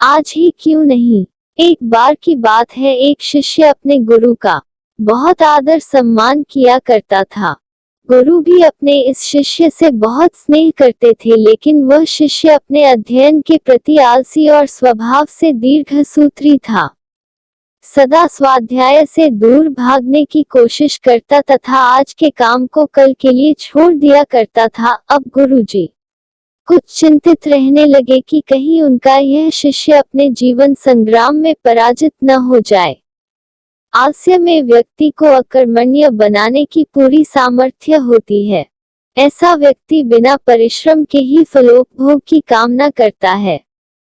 आज ही क्यों नहीं। एक बार की बात है, एक शिष्य अपने गुरु का बहुत आदर सम्मान किया करता था। गुरु भी अपने इस शिष्य से बहुत स्नेह करते थे, लेकिन वह शिष्य अपने अध्ययन के प्रति आलसी और स्वभाव से दीर्घसूत्री था। सदा स्वाध्याय से दूर भागने की कोशिश करता तथा आज के काम को कल के लिए छोड़ दिया करता था। अब गुरुजी कुछ चिंतित रहने लगे कि कहीं उनका यह शिष्य अपने जीवन संग्राम में पराजित न हो जाए। आलस्य में व्यक्ति को अकर्मण्य बनाने की पूरी सामर्थ्य होती है। ऐसा व्यक्ति बिना परिश्रम के ही फलोपभोग की कामना करता है।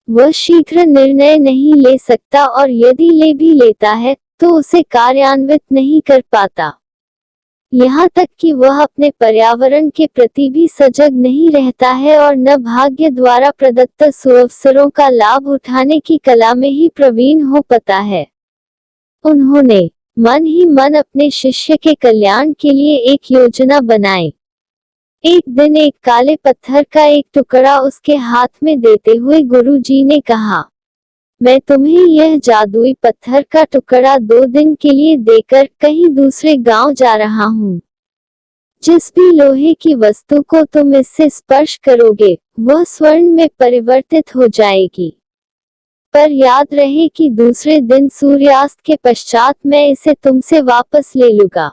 वह शीघ्र निर्णय नहीं ले सकता और यदि ले भी लेता है तो उसे कार्यान्वित नहीं कर पाता। यहाँ तक कि वह अपने पर्यावरण के प्रति भी सजग नहीं रहता है और न भाग्य द्वारा प्रदत्त सुअवसरों का लाभ उठाने की कला में ही प्रवीण हो पाता है। उन्होंने मन ही मन अपने शिष्य के कल्याण के लिए एक योजना बनाई। एक दिन एक काले पत्थर का एक टुकड़ा उसके हाथ में देते हुए गुरुजी ने कहा, मैं तुम्हें यह जादुई पत्थर का टुकड़ा 2 दिन के लिए देकर कहीं दूसरे गांव जा रहा हूँ। जिस भी लोहे की वस्तु को तुम इससे स्पर्श करोगे वह स्वर्ण में परिवर्तित हो जाएगी। पर याद रहे कि दूसरे दिन सूर्यास्त के पश्चात मैं इसे तुमसे वापस ले लूंगा।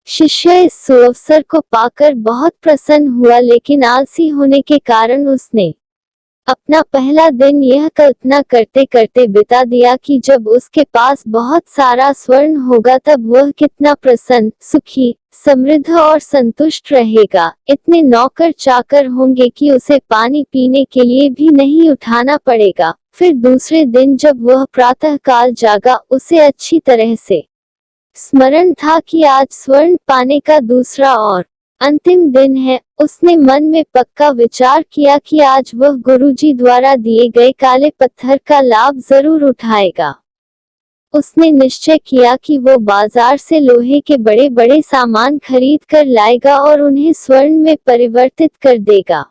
शिष्य इस सुअवसर को पाकर बहुत प्रसन्न हुआ, लेकिन आलसी होने के कारण उसने अपना पहला दिन यह कल्पना करते करते बिता दिया कि जब उसके पास बहुत सारा स्वर्ण होगा तब वह कितना प्रसन्न, सुखी, समृद्ध और संतुष्ट रहेगा। इतने नौकर चाकर होंगे कि उसे पानी पीने के लिए भी नहीं उठाना पड़ेगा। फिर दूसरे दिन जब वह प्रातः काल जागा, उसे अच्छी तरह से स्मरण था कि आज स्वर्ण पाने का दूसरा और अंतिम दिन है। उसने मन में पक्का विचार किया कि आज वह गुरुजी द्वारा दिए गए काले पत्थर का लाभ जरूर उठाएगा। उसने निश्चय किया कि वो बाजार से लोहे के बड़े बड़े सामान खरीद कर लाएगा और उन्हें स्वर्ण में परिवर्तित कर देगा।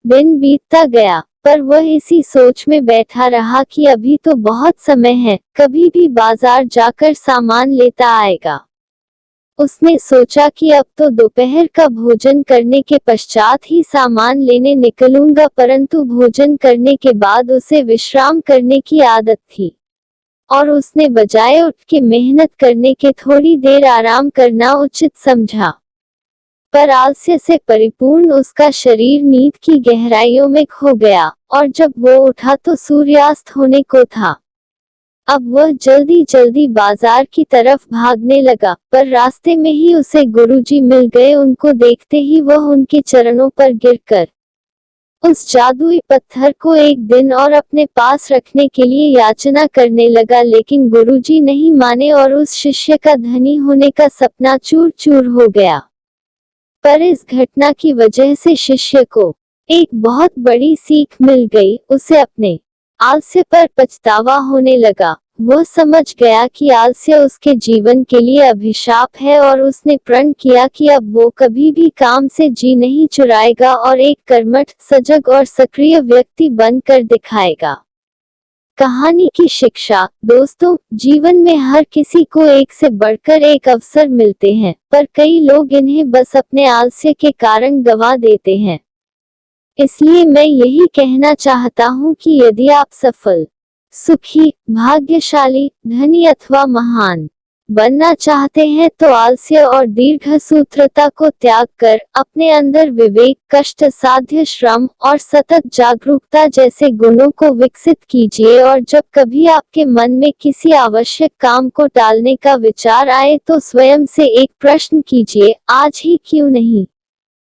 दिन बीतता गया, पर वह इसी सोच में बैठा रहा कि अभी तो बहुत समय है, कभी भी बाजार जाकर सामान लेता आएगा। उसने सोचा कि अब तो दोपहर का भोजन करने के पश्चात ही सामान लेने निकलूंगा, परंतु भोजन करने के बाद उसे विश्राम करने की आदत थी और उसने बजाय उठ के मेहनत करने के थोड़ी देर आराम करना उचित समझा। पर आलस्य से परिपूर्ण उसका शरीर नींद की गहराइयों में खो गया और जब वो उठा तो सूर्यास्त होने को था। अब वह जल्दी जल्दी बाजार की तरफ भागने लगा, पर रास्ते में ही उसे गुरुजी मिल गए। उनको देखते ही वह उनके चरणों पर गिरकर उस जादुई पत्थर को एक दिन और अपने पास रखने के लिए याचना करने लगा, लेकिन गुरुजी नहीं माने और उस शिष्य का धनी होने का सपना चूर चूर हो गया। पर इस घटना की वजह से शिष्य को एक बहुत बड़ी सीख मिल गई। उसे अपने आलस्य पर पछतावा होने लगा। वह समझ गया कि आलस्य उसके जीवन के लिए अभिशाप है और उसने प्रण किया कि अब वो कभी भी काम से जी नहीं चुराएगा और एक कर्मठ, सजग और सक्रिय व्यक्ति बनकर दिखाएगा। कहानी की शिक्षा। दोस्तों, जीवन में हर किसी को एक से बढ़कर एक अवसर मिलते हैं, पर कई लोग इन्हें बस अपने आलस्य के कारण गंवा देते हैं। इसलिए मैं यही कहना चाहता हूँ कि यदि आप सफल, सुखी, भाग्यशाली, धनी अथवा महान बनना चाहते हैं तो आलस्य और दीर्घसूत्रता को त्याग कर अपने अंदर विवेक, कष्ट साध्य श्रम और सतत जागरूकता जैसे गुणों को विकसित कीजिए। और जब कभी आपके मन में किसी आवश्यक काम को टालने का विचार आए तो स्वयं से एक प्रश्न कीजिए, आज ही क्यों नहीं।